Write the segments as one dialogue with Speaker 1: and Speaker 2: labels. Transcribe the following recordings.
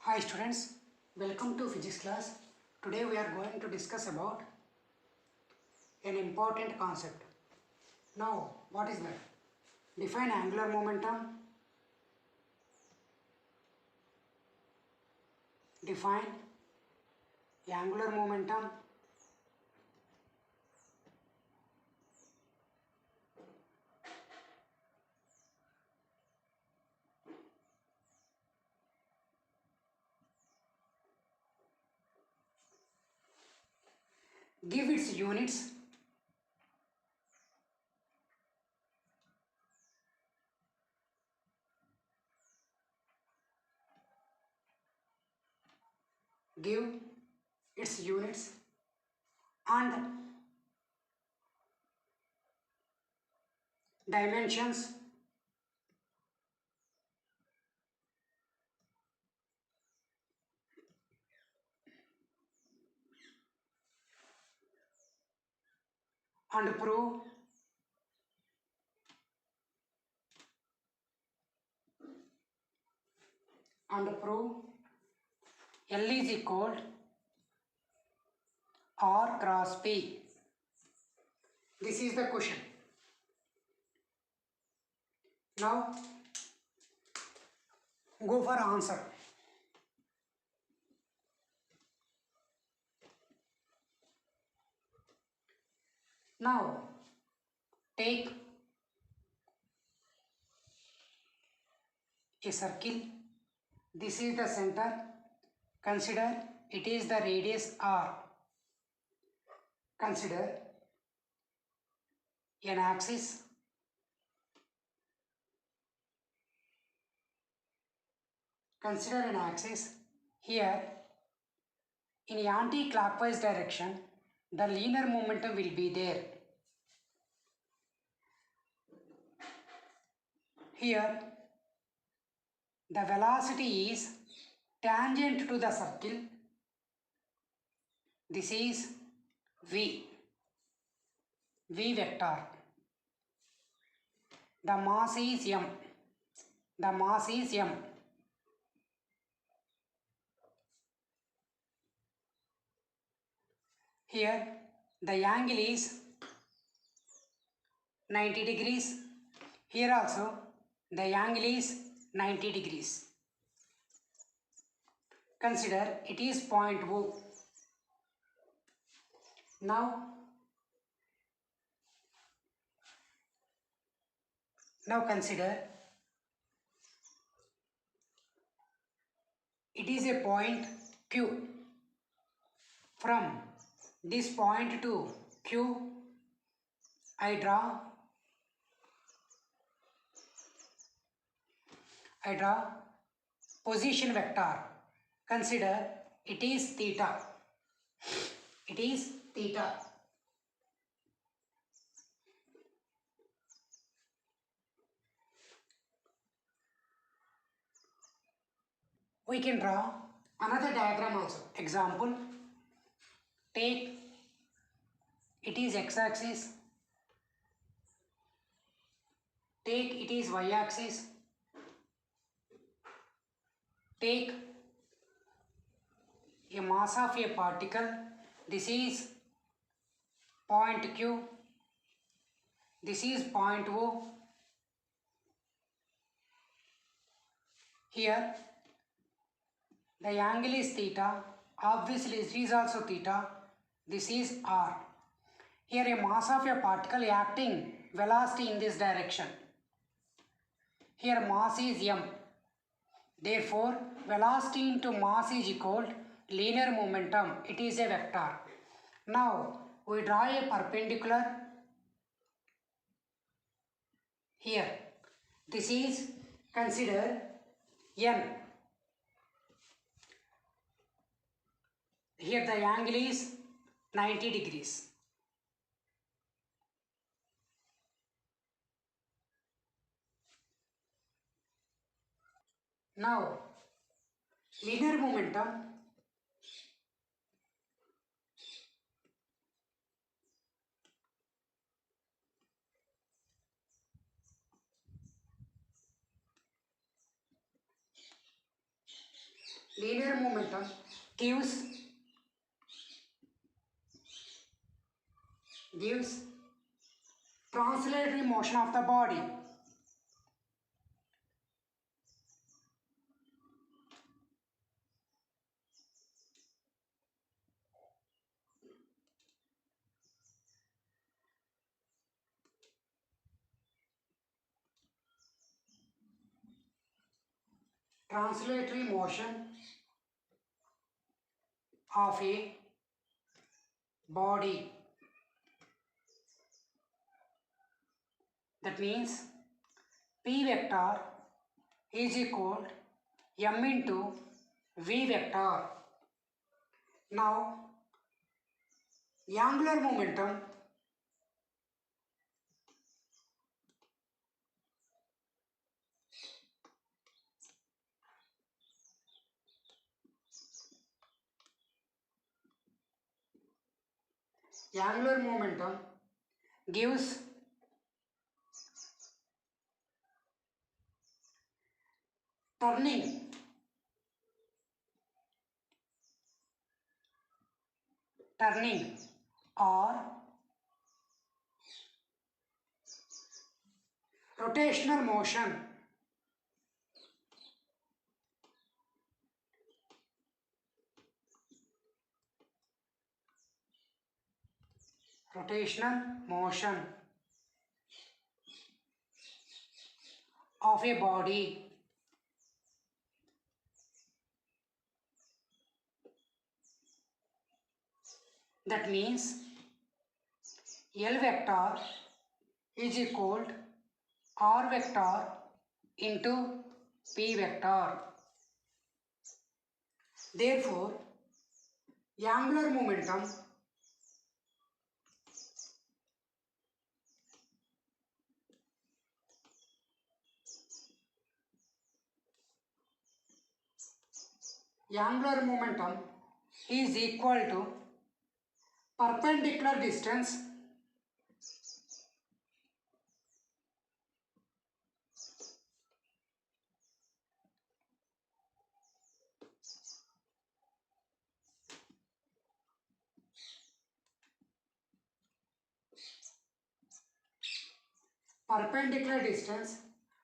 Speaker 1: Hi students, welcome to physics class. Today we are going to discuss about an important concept. Now, what is that? Define angular momentum. Define angular momentum. Give its units. Give its units and dimensions. And prove L is equal R cross P. This is the question. Now go for answer. Now take a circle. This is the center. Consider it is the radius R. Consider an axis. Consider an axis. Here, in anti-clockwise direction, the linear momentum will be there. Here, the velocity is tangent to the circle. This is V vector. The mass is M. The mass is M. Here, the angle is 90 degrees. Here also, the angle is 90 degrees. Consider it is point O. Now consider it is a point Q. From this point to Q, I draw position vector. Consider it is theta. It is theta. We can draw another diagram also. Example, take it is x-axis, take it is y-axis, take a mass of a particle. This is point Q, this is point O. Here the angle is theta, obviously this is also theta, this is R. Here a mass of a particle acting velocity in this direction. Here mass is M. Therefore velocity into mass is equal to linear momentum. It is a vector. Now we draw a perpendicular here. This is, consider N. Here the angle is 90 degrees. Now linear momentum linear momentum gives translatory motion of the body. Translatory motion of a body. That means P vector is equal m into v vector. Now, angular momentum gives turning or rotational motion. Of a body. That means L vector is equal to R vector into P vector. Therefore, angular momentum is equal to perpendicular distance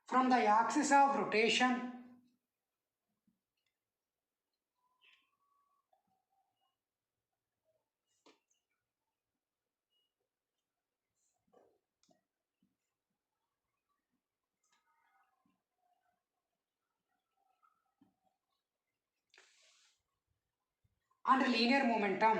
Speaker 1: from the axis of rotation and linear momentum.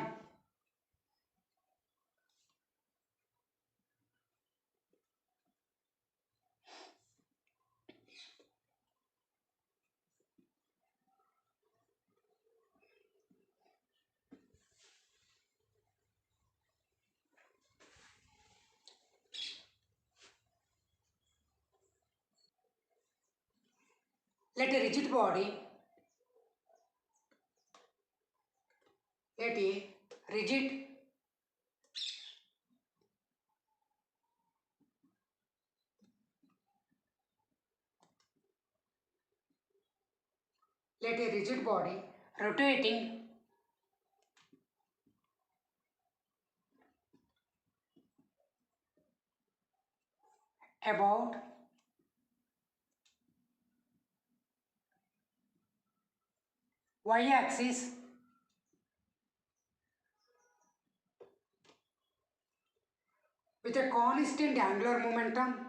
Speaker 1: Let a rigid body rotating about y-axis with a constant angular momentum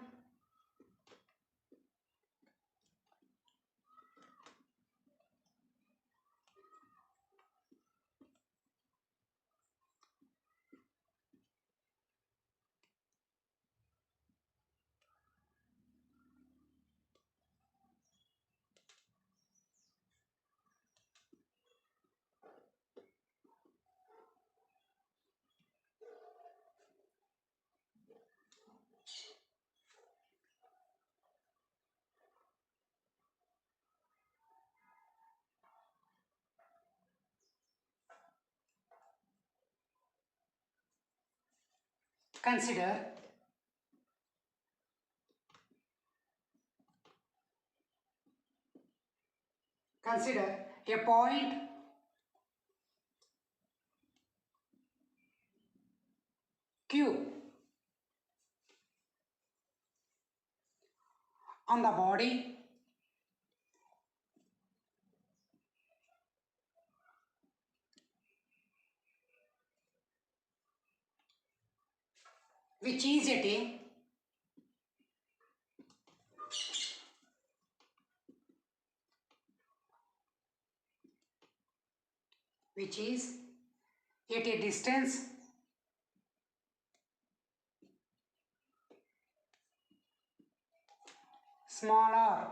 Speaker 1: Consider a point Q on the body which is at a distance smaller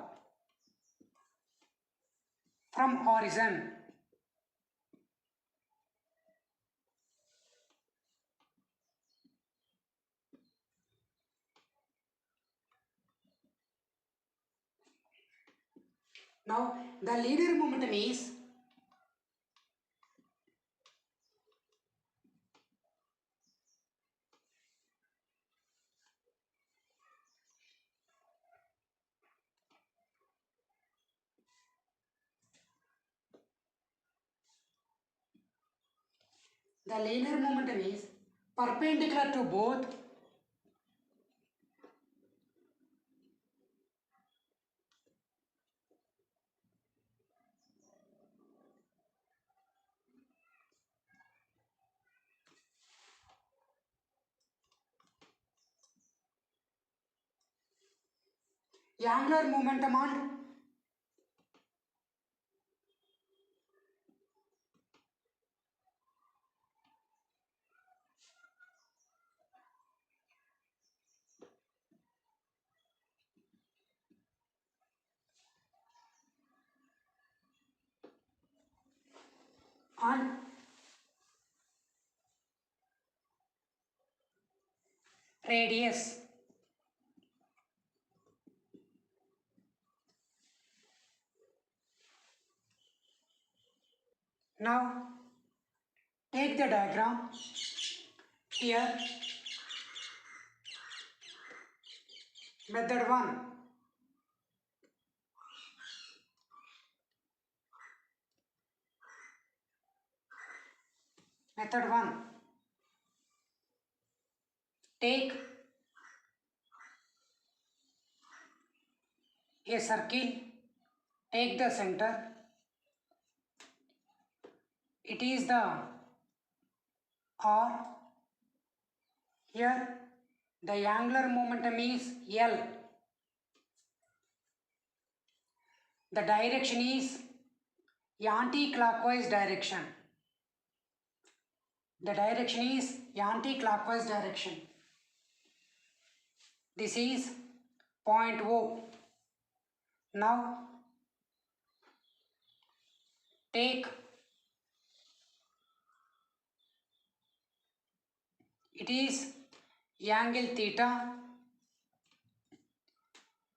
Speaker 1: from horizon. Now the linear momentum is perpendicular to both angular momentum and radius. Now take the diagram. Here method 1. Method 1. Take a circle, take the center. It is the R. Here the angular momentum is L. The direction is anti-clockwise direction. The direction is anti-clockwise direction. This is point O. Now take, it is angle theta.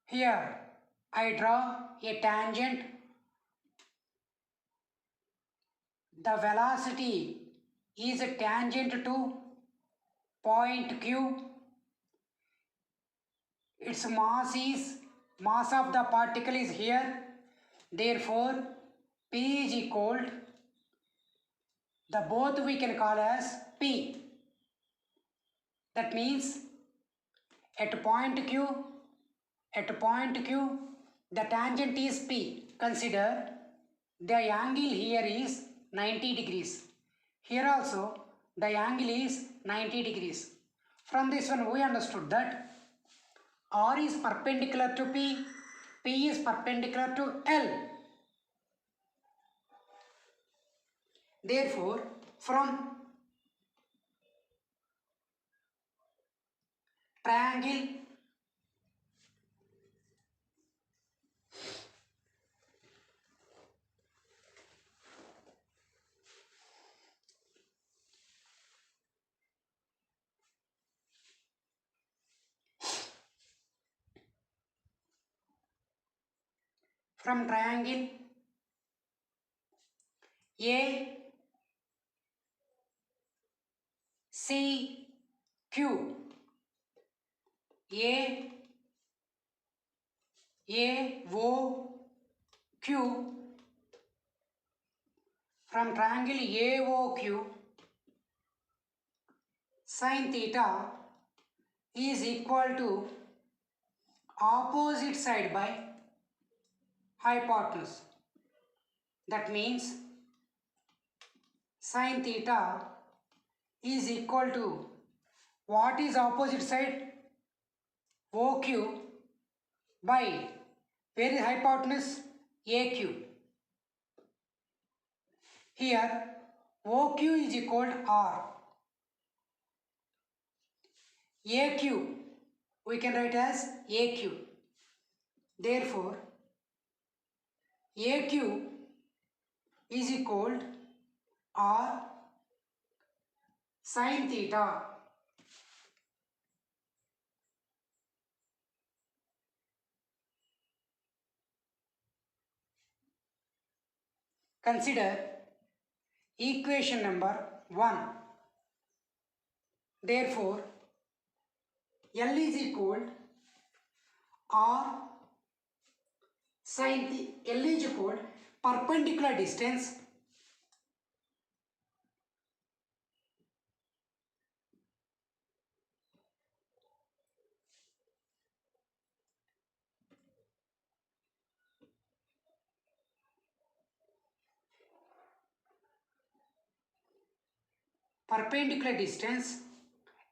Speaker 1: Here I draw a tangent. The velocity is tangent to point Q. Its mass of the particle is here. Therefore P is equal to, the both we can call as P. That means at point Q, the tangent is P. Consider the angle here is 90 degrees. Here also the angle is 90 degrees. From this one we understood that R is perpendicular to P, P is perpendicular to L. Therefore, from triangle A C Q, A O Q, from triangle AOQ, sin theta is equal to opposite side by hypotenuse. That means sin theta is equal to, what is opposite side? OQ by, where is hypotenuse? AQ. Here OQ is equal to R. AQ we can write as AQ. Therefore AQ is equal to R sin theta. Consider equation number 1. Therefore L is equal R sin L is equal perpendicular distance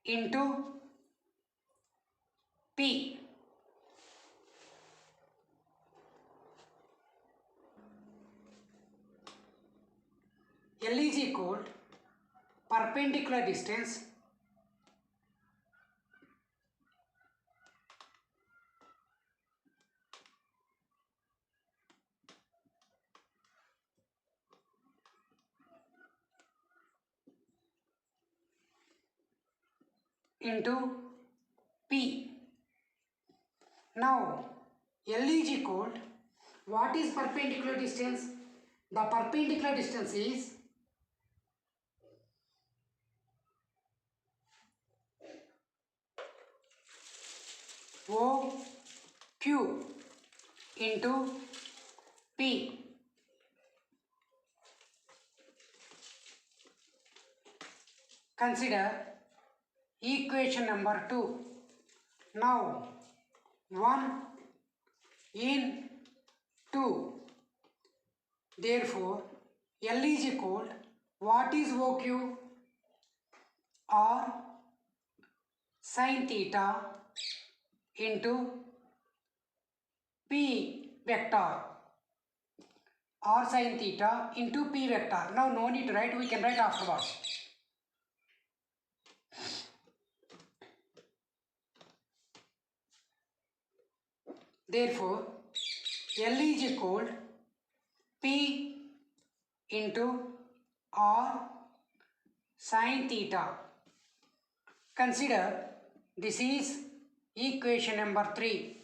Speaker 1: into P. L is equal perpendicular distance into P. Now L is equal, what is perpendicular distance? The perpendicular distance is OQ into P. Consider equation number 2. Now 1 in 2. Therefore L is equal, what is OQ? R sin theta into P vector. R sin theta into P vector. Now no need to write, we can write afterwards. Therefore L is equal P into R sin theta. Consider this is equation number 3.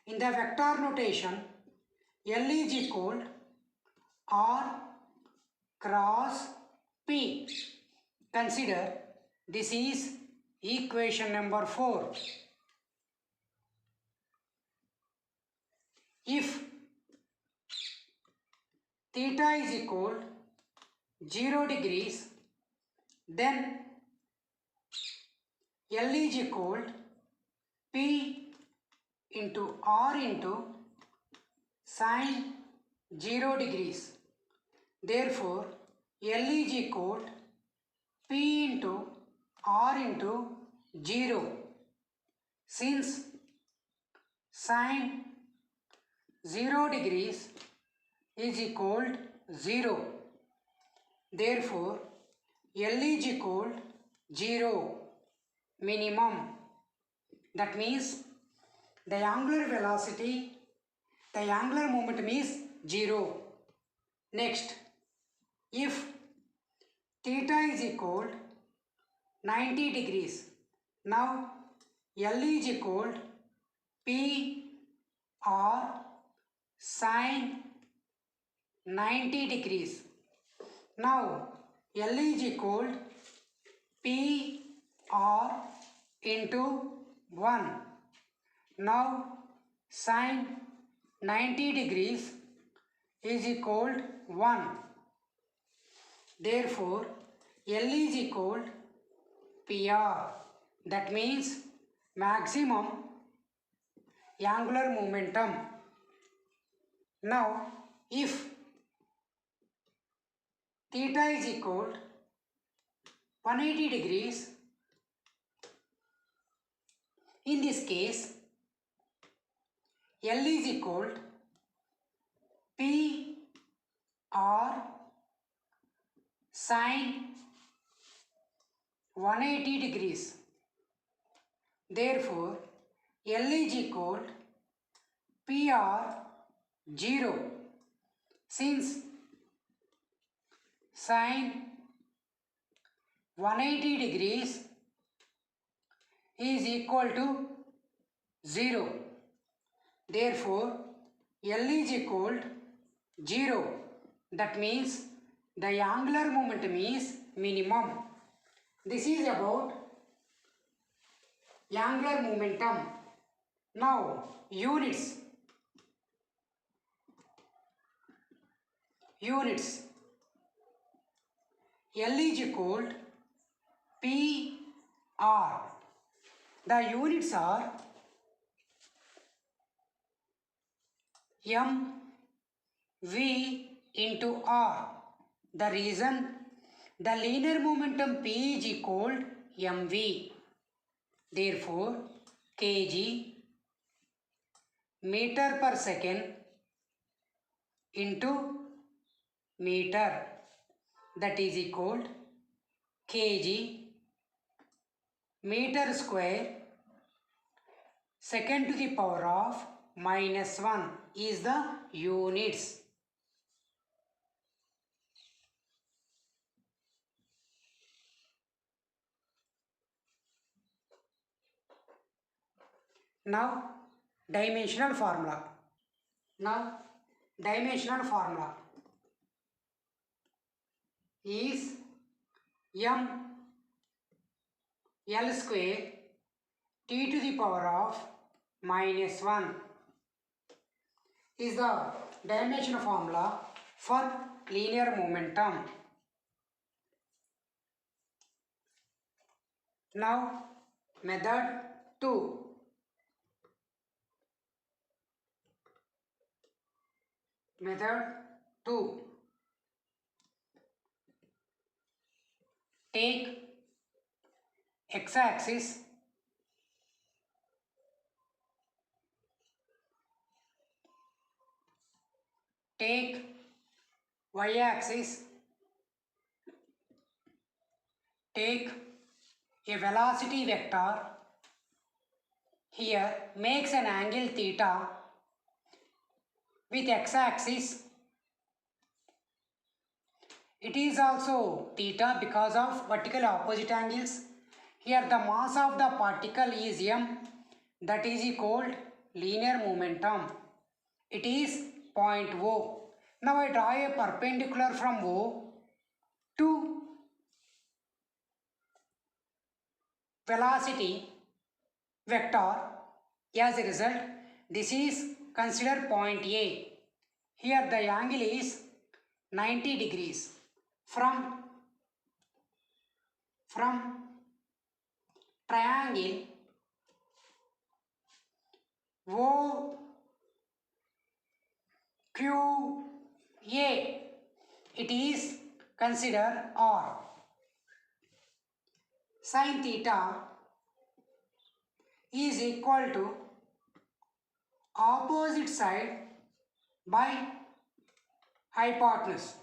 Speaker 1: In the vector notation, L is equal R cross P. Consider this is equation number 4. If theta is equal 0 degrees, then L is equal P into R into sine 0 degrees. Therefore L is equal P into R into 0. Since sine 0 degrees is equal 0, therefore L is equal 0 minimum. That means the angular velocity, the angular momentum is 0. Next, if theta is equal 90 degrees, now L is equal P R sine 90 degrees. Now L is equal P R into 1. Now sine 90 degrees is equal 1. Therefore, L is equal PR. That means maximum angular momentum. Now, if theta is equal 180 degrees, in this case, L is equal P R sine 180 degrees. Therefore, L is equal PR 0, since sine 180 degrees is equal to 0. Therefore, L is equal 0. That means the angular momentum is minimum. This is about angular momentum. Now, units. L is equal P R. The units are M V into R. The reason, the linear momentum P is equal mv. Therefore, kg meter per second into meter, that is equal kg meter square second to the power of -1 is the units. Now, dimensional formula. Is m L square t to the power of -1 is the dimensional formula for linear momentum. Now, method 2. Take x-axis take y-axis, take a velocity vector. Here makes an angle theta with x-axis. It is also theta because of vertical opposite angles. Here the mass of the particle is m, that is called linear momentum. It is point O. Now I draw a perpendicular from O to velocity vector. As a result, this is considered point A. Here the angle is 90 degrees from triangle OQA. It is considered R. Sin theta is equal to opposite side by hypotenuse.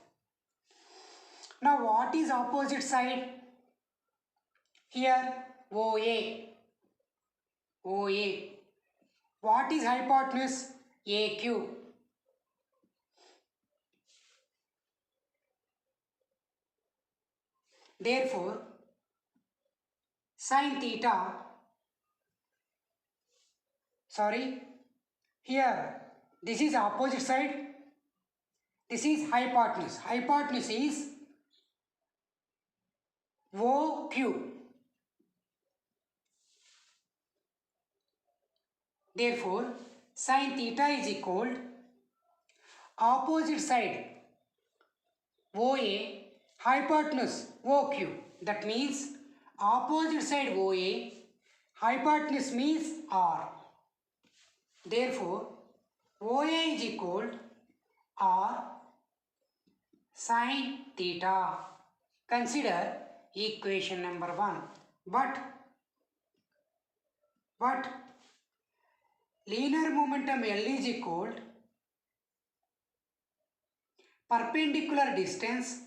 Speaker 1: Now what is opposite side? Here OA. What is hypotenuse? AQ. Therefore, sin theta, here this is opposite side, this is hypotenuse. Hypotenuse is OQ. Therefore, sin theta is equal opposite side OA hypotenuse OQ. That means opposite side OA, hypotenuse means R. Therefore, OA is equal R sin theta. Consider equation number 1. But linear momentum L is equal perpendicular distance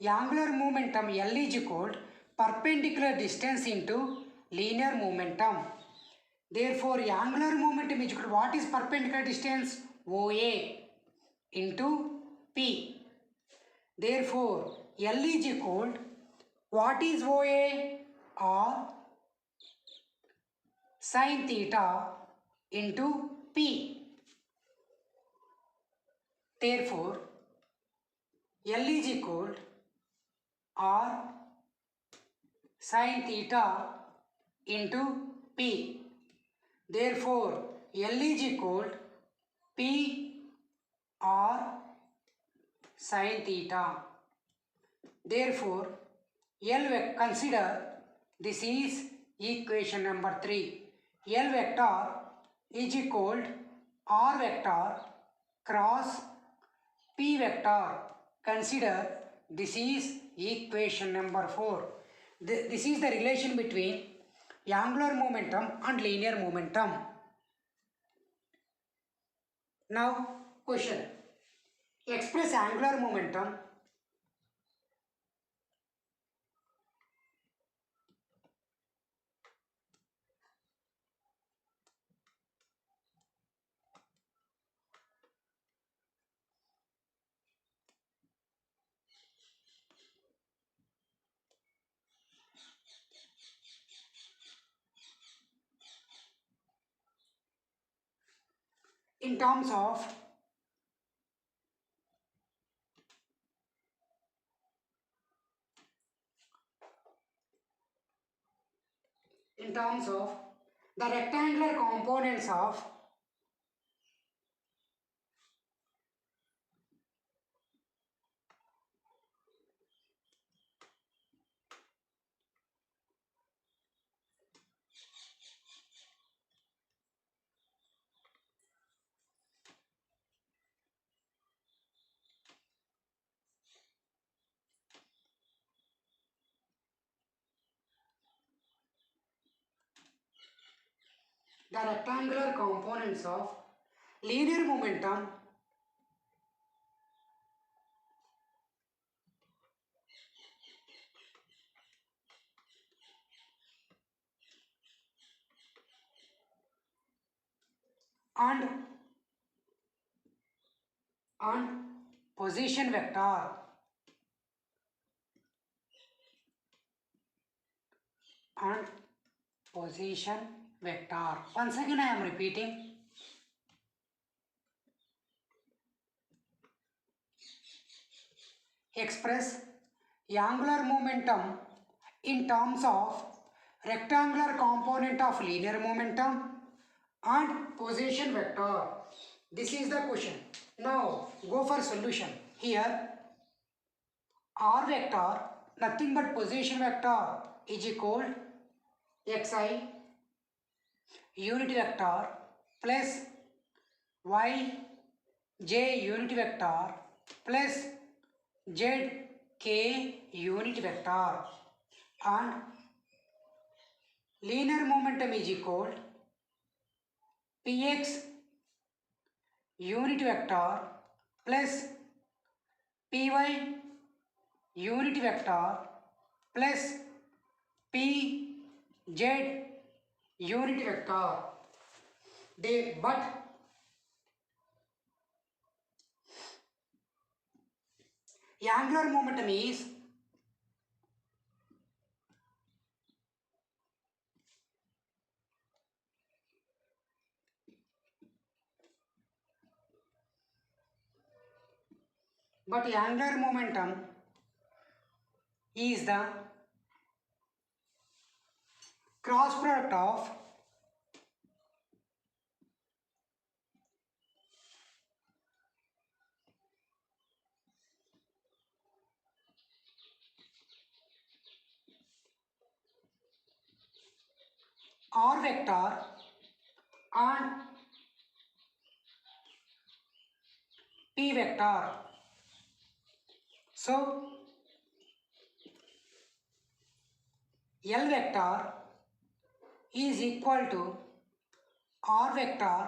Speaker 1: angular momentum L is equal perpendicular distance into linear momentum. Therefore, angular momentum is equal to what is perpendicular distance? OA into P. Therefore, L is equal to what is OA? R sin theta into P. Therefore, L is equal to R sin theta into P. Therefore, L is equal to P R sin theta. Therefore, consider this is equation number 3. L vector is equal to R vector cross P vector. Consider this is equation number 4. This is the relation between angular momentum and linear momentum. Now, question. Express angular momentum in terms of the rectangular components of linear momentum and position vector. And position vector. Once again I am repeating. Express angular momentum in terms of rectangular component of linear momentum and position vector. This is the question. Now go for solution. Here R vector nothing but position vector is equal xi unit vector plus y j unit vector plus z k unit vector, and linear momentum is equal px unit vector plus py unit vector plus pz unit vector. But angular momentum is the cross product of r vector and p vector. So L vector is equal to r vector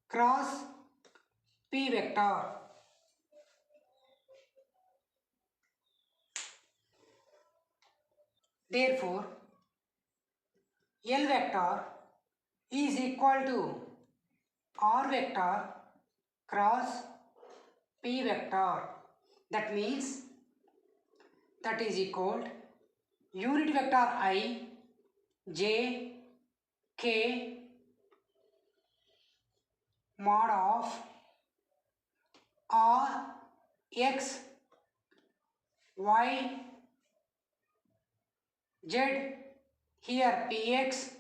Speaker 1: cross p vector. Therefore, L vector is equal to r vector cross p vector. That means that is equal unit vector I j k mod of r x y z, here px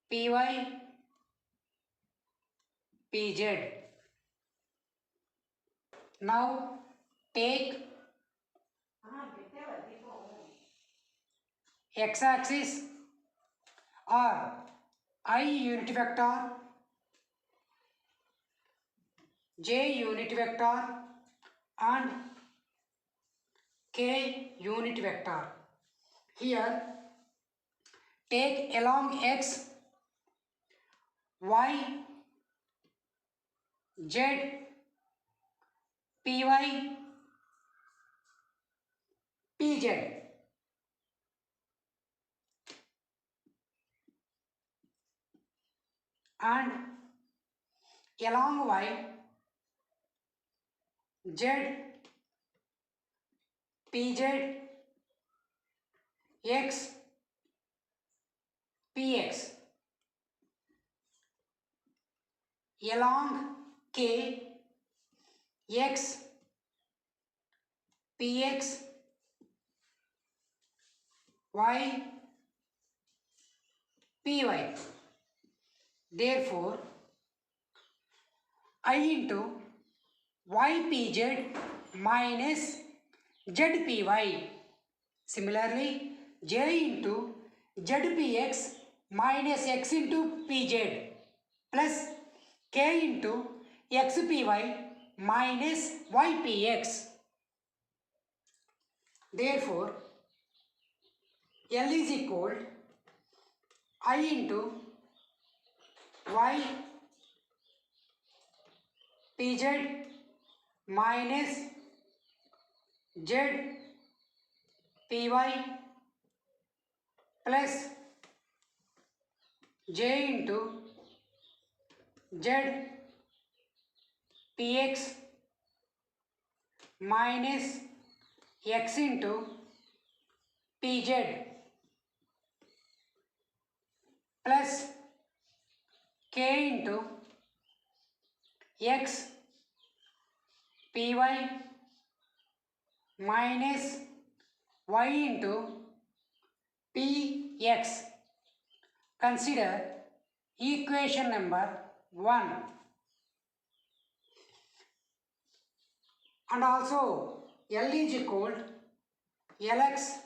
Speaker 1: py pz. Now take x-axis or I unit vector, j unit vector and k unit vector. Here take along x, y, z, py, pz. And along y, z, pz, x, px. Along k, x, px, y, py. Therefore, I into ypz minus zpy. Similarly, j into zpx minus x into pz plus k into xpy minus ypx. Therefore, L is equal I into y pz minus z py plus j into z px minus x into pz plus k into x py minus y into px. Consider equation number 1. And also L is equal Lx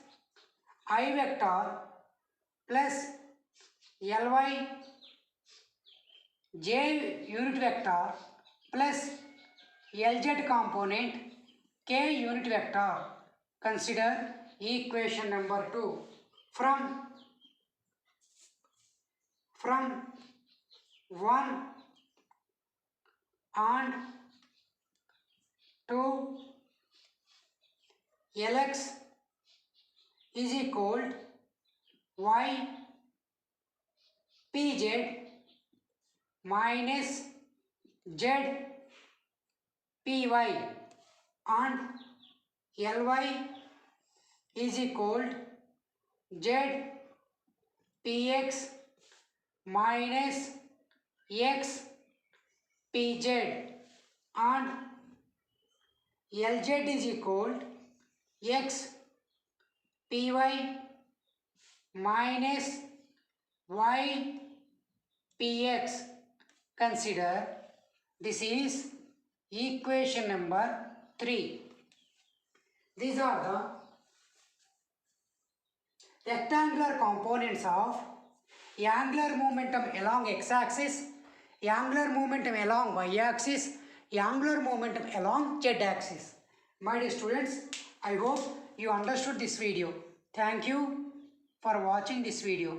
Speaker 1: I vector plus Ly j unit vector plus Lz component k unit vector. Consider equation number 2. From 1 and 2, Lx is equal y pz minus z py and Ly is equal z px minus x pz and Lz is equal x py minus y px. Consider this is equation number 3. These are rectangular components of angular momentum along x-axis, angular momentum along y-axis, angular momentum along z-axis. My dear students, I hope you understood this video. Thank you for watching this video.